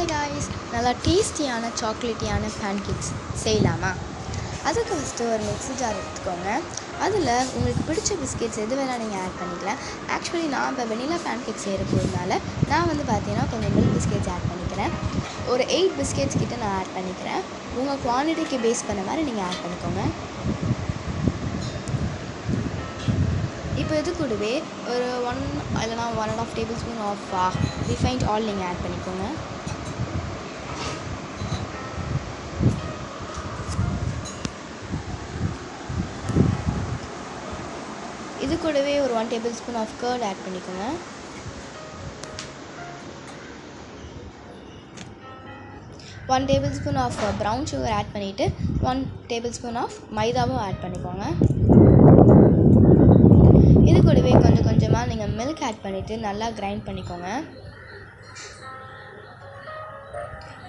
Hi guys, நல்லா டேஸ்டியான சாக்லேட்டியான pancakes செய்யலாமா? அதுக்கு ஃபஸ்ட்டு ஒரு மிக்ஸி ஜார் எடுத்துக்கோங்க. அதில் உங்களுக்கு பிடிச்ச பிஸ்கெட்ஸ் எது வேணால் நீங்கள் ஆட் பண்ணிக்கலாம். ஆக்சுவலி நான் இப்போ வெனிலா பேன்கேக் செய்கிற போகிறதுனால நான் பார்த்தீங்கன்னா கொஞ்சம் மில்க் பிஸ்கெட்ஸ் ஆட் பண்ணிக்கிறேன். ஒரு 8 பிஸ்கெட்ஸ் கிட்ட நான் ஆட் பண்ணிக்கிறேன். உங்கள் குவான்டிட்டிக்கு பேஸ் பண்ண மாதிரி நீங்கள் ஆட் பண்ணிக்கோங்க. இப்போ இது கூடவே ஒரு 1 இல்லைனா 1.5 table spoon of refined oil நீங்கள் ஆட் பண்ணிக்கோங்க. இது கூடவே ஒரு 1 table spoon of curd add பண்ணிக்கோங்க. One table spoon of brown sugar add பண்ணிவிட்டு 1 டேபிள் ஸ்பூன் ஆஃப் மைதாவும் ஆட் பண்ணிக்கோங்க. இது கூடவே கொஞ்சம் கொஞ்சமாக நீங்கள் மில்க் ஆட் பண்ணிவிட்டு நல்லா கிரைண்ட் பண்ணிக்கோங்க.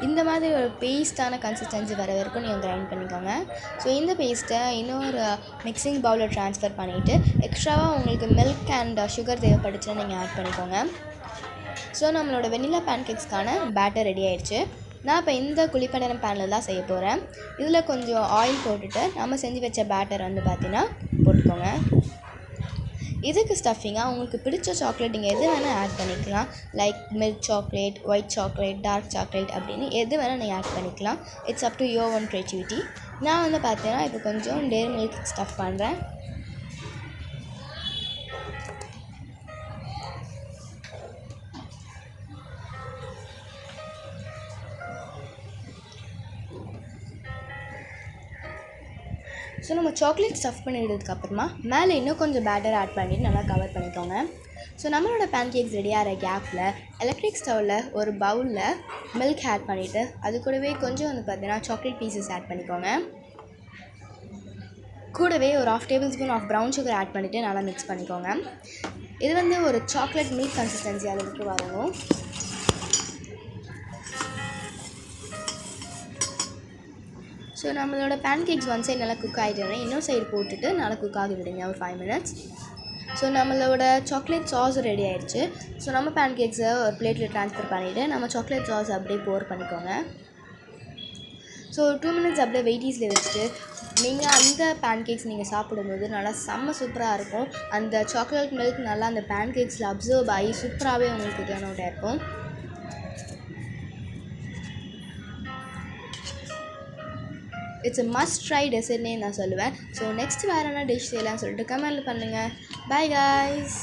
இந்த மாதிரி ஒரு பேஸ்ட்டான கன்சிஸ்டன்சி வர வரைக்கும் நீங்கள் கிரைண்ட் பண்ணிக்கோங்க. ஸோ இந்த பேஸ்ட்டை இன்னொரு மிக்சிங் பவுலில் ட்ரான்ஸ்ஃபர் பண்ணிவிட்டு எக்ஸ்ட்ராவாக உங்களுக்கு மில்க் அண்ட் சுகர் தேவைப்பட்டுச்சுன்னா நீங்கள் ஆட் பண்ணிக்கோங்க. ஸோ நம்மளோட வெனிலா பேன்கேக்ஸ்க்கான பேட்டர் ரெடி ஆகிடுச்சு. நான் இப்போ இந்த குழிப்பணியாரம் பேனில் தான் செய்ய போகிறேன். இதில் கொஞ்சம் ஆயில் போட்டுட்டு நம்ம செஞ்சு வச்ச பேட்டர் பார்த்திங்கன்னா போட்டுக்கோங்க. இதுக்கு ஸ்டஃபிங்காக உங்களுக்கு பிடிச்ச சாக்லேட் நீங்கள் எது வேணால் ஆட் பண்ணிக்கலாம். Like milk chocolate, white chocolate, dark chocolate அப்படின்னு எது வேணால் நீங்கள் ஆட் பண்ணிக்கலாம். It's up to your own creativity. நான் பார்த்தீங்கன்னா இப்போ கொஞ்சம் டேரி மில்க் ஸ்டஃப் பண்ணுறேன். ஸோ நம்ம சாக்லேட் ஸ்டஃப் பண்ணிவிட்டதுக்கப்புறமா மேலே இன்னும் கொஞ்சம் பேட்டர் ஆட் பண்ணிவிட்டு நல்லா கவர் பண்ணிக்கோங்க. ஸோ நம்மளோட பேன்கேக்ஸ் ரெடியாகிற கேப்பில் எலக்ட்ரிக் ஸ்டவ்வில் ஒரு பவுலில் மில்க் ஆட் பண்ணிவிட்டு அது கூடவே கொஞ்சம் பார்த்தீங்கன்னா சாக்லேட் பீசஸ் ஆட் பண்ணிக்கோங்க. கூடவே ஒரு 1/2 table spoon of brown sugar add பண்ணிவிட்டு நல்லா மிக்ஸ் பண்ணிக்கோங்க. இது ஒரு சாக்லேட் மில்க் கன்சிஸ்டன்சி அளவுக்கு வரணும். ஸோ நம்மளோட பேன்கேக்ஸ் ஒன் சைடு நல்லா குக் ஆகிட்டோன்னா இன்னொரு சைடு போட்டுட்டு நல்லா குக் ஆகி விடுங்க ஒரு 5 மினிட்ஸ். ஸோ நம்மளோட சாக்லேட் சாஸ் ரெடி ஆகிடுச்சு. ஸோ நம்ம பேன்கேக்ஸை ஒரு பிளேட்டில் ட்ரான்ஸ்ஃபர் பண்ணிவிட்டு நம்ம சாக்லேட் சாஸ் அப்படியே போர் பண்ணிக்கோங்க. ஸோ 2 மினிட்ஸ் அப்படியே வெயிட்டீஸில் வச்சுட்டு நீங்கள் அந்த பேன்கேக்ஸ் நீங்கள் சாப்பிடும்போது நல்லா செம்ம சூப்பராக இருக்கும். அந்த சாக்லேட் மில்க் நல்லா அந்த பேன்கேக்ஸில் அப்சர்வ் ஆகி சூப்பராகவே உங்களுக்கு டர்ன் அவுட் ஆகிருக்கும். இட்ஸ் a must try டெசர்ட்னே நான் சொல்லுவேன். ஸோ நெக்ஸ்ட் வேறு என்ன டிஷ் செய்யலாம்னு சொல்லிட்டு கமெண்ட்டில் பண்ணுங்கள். By guys.